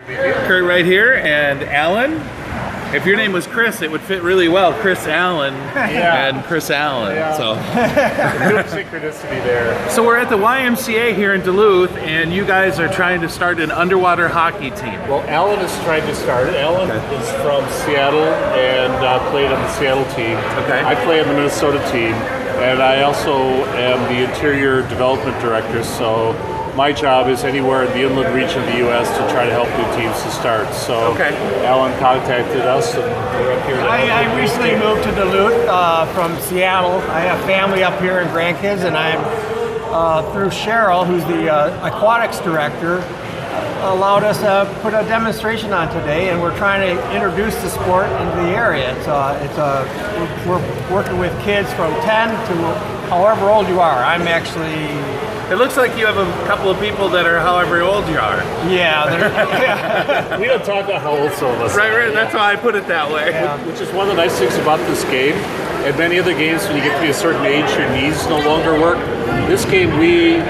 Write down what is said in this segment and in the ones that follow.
Kurt right here, and Alan. If your name was Chris, it would fit really well. Chris Allen and Chris Allen. Yeah. So good synchronicity there. So we're at the YMCA here in Duluth, and you guys are trying to start an underwater hockey team. Well, Alan is trying to start it. Alan is from Seattle and played on the Seattle team. Okay. I play on the Minnesota team, and I also am the interior development director. So my job is anywhere in the inland region of the U.S. to try to help new teams to start. So Alan contacted us, and we're up here. I recently moved to Duluth from Seattle. I have family up here and grandkids, and I'm through Cheryl, who's the aquatics director, allowed us to put a demonstration on today, and we're trying to introduce the sport into the area. We're working with kids from 10 to however old you are. I'm actually... It looks like you have a couple of people that are however old you are. Yeah. We don't talk about how old some of us are. Right, that's why I put it that way. Yeah. Which is one of the nice things about this game. And many other games, when you get to be a certain age, your knees no longer work. This game, we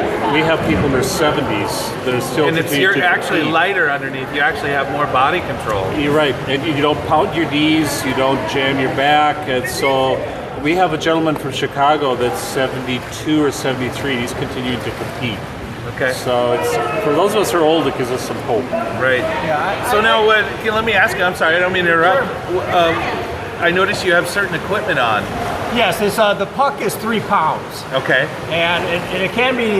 have people in their 70s that are still. And you're actually lighter underneath. You actually have more body control. You're right, and you don't pound your knees, you don't jam your back, and so. We have a gentleman from Chicago that's 72 or 73, and he's continuing to compete. Okay. So it's, for those of us who are old, it gives us some hope. Right. Yeah. So now, let me ask you, I'm sorry, I don't mean to interrupt. Sure. I noticed you have certain equipment on. Yes, the puck is 3 pounds. Okay. And it can be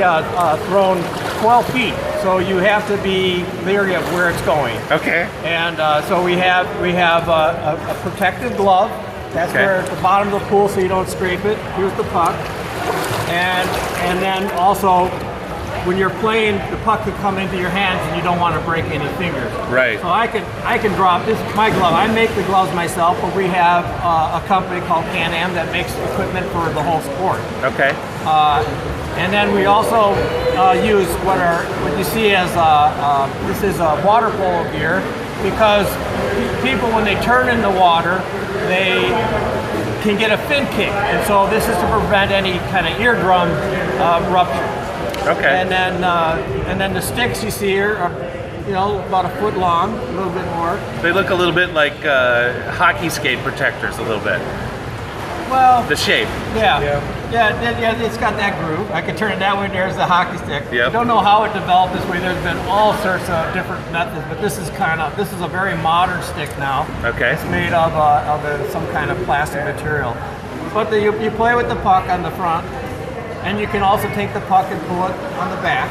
thrown 12 feet, so you have to be leery of where it's going. Okay. And so we have a protective glove. That's where at the bottom of the pool, so you don't scrape it. Here's the puck, and then also when you're playing, the puck could come into your hands, and you don't want to break any fingers. Right. So I can drop this. My glove. I make the gloves myself, but we have a company called Can-Am that makes equipment for the whole sport. Okay. And then we also use what you see as this is a water polo gear, because people, when they turn in the water, they can get a fin kick, and so this is to prevent any kind of eardrum rupture. Okay. And then the sticks you see here are, about a foot long, a little bit more. They look a little bit like hockey skate protectors, a little bit. Well, The shape. Yeah, it's got that groove. I can turn it that way, there's the hockey stick. Yep. I don't know how it developed this way. There's been all sorts of different methods, but this is a very modern stick now. Okay. It's made of some kind of plastic material. But you play with the puck on the front, and you can also take the puck and pull it on the back.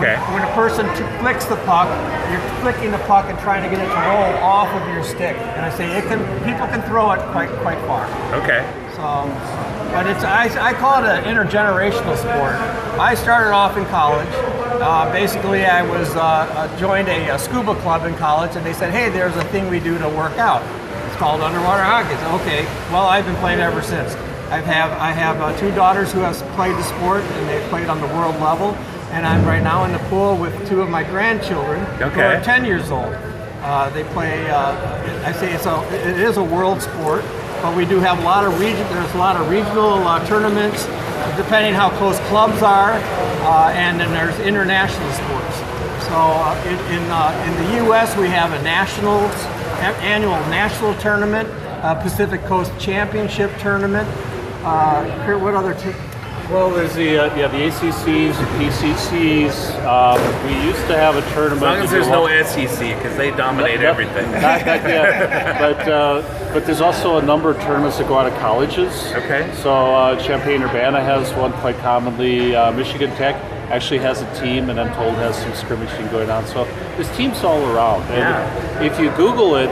Okay. When a person flicks the puck, you're flicking the puck and trying to get it to roll off of your stick. And I say people can throw it quite far. Okay. So, but I call it an intergenerational sport. I started off in college. Basically, I was joined a scuba club in college, and they said, "Hey, there's a thing we do to work out. It's called underwater hockey." So, okay, well, I've been playing ever since. I have 2 daughters who have played the sport, and they've played on the world level. And I'm right now in the pool with 2 of my grandchildren who are 10 years old. They play. I say it is a world sport. But we do have there's a lot of regional tournaments, depending how close clubs are, and then there's international sports. So in the U.S. we have a annual national tournament, Pacific Coast Championship tournament. What other? Well, there's the ACCs, the PCCs. We used to have a tournament. As long as there's no SEC, because they dominate everything. Not yet. But there's also a number of tournaments that go out of colleges. Okay. So Champaign-Urbana has one quite commonly. Michigan Tech actually has a team, and I'm told has some scrimmaging going on. So there's teams all around. And if you Google it,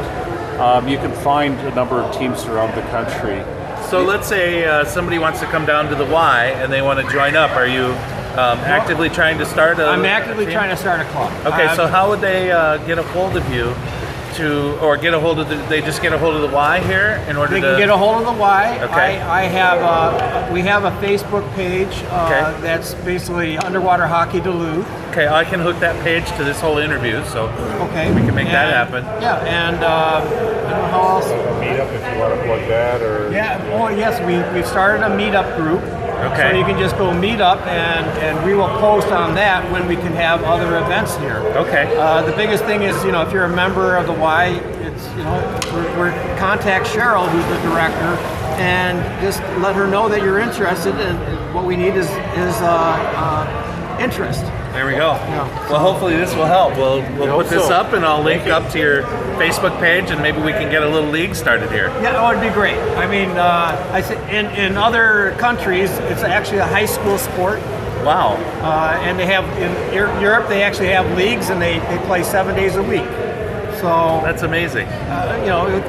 you can find a number of teams around the country. So let's say somebody wants to come down to the Y and they want to join up. Are you actively trying to start I'm actively trying to start a club. Okay, so how would they get a hold of you? Get a hold of they just get a hold of the Y here in order They can get a hold of the Y. Okay. We have a Facebook page that's basically Underwater Hockey Duluth. Okay, I can hook that page to this whole interview, so we can make that happen. Yeah, and I don't know how else. A meetup if you want to plug that, or Yeah. Oh yes, we've started a meetup group. Okay. So you can just go meet up, and we will post on that when we can have other events here. Okay. The biggest thing is, if you're a member of the Y, it's, we're contact Cheryl, who's the director, and just let her know that you're interested, and what we need is interest. There we go. Yeah. Well, hopefully this will help. We'll put this so. up, and I'll link up to your Facebook page, and maybe we can get a little league started here. Yeah, that would be great. I mean, I say in other countries, it's actually a high school sport. Wow. And they have, in Europe, they actually have leagues, and they play 7 days a week. So That's amazing.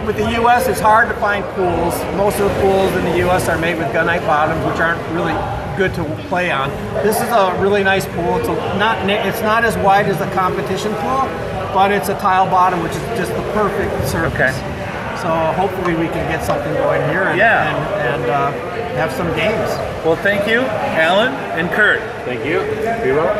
with the U.S., it's hard to find pools. Most of the pools in the U.S. are made with gunite bottoms, which aren't really good to play on. This is a really nice pool. It's not as wide as the competition pool, but it's a tile bottom, which is just the perfect surface. Okay. So hopefully we can get something going here and have some games. Well, thank you, Alan and Kurt. Thank you. Be well.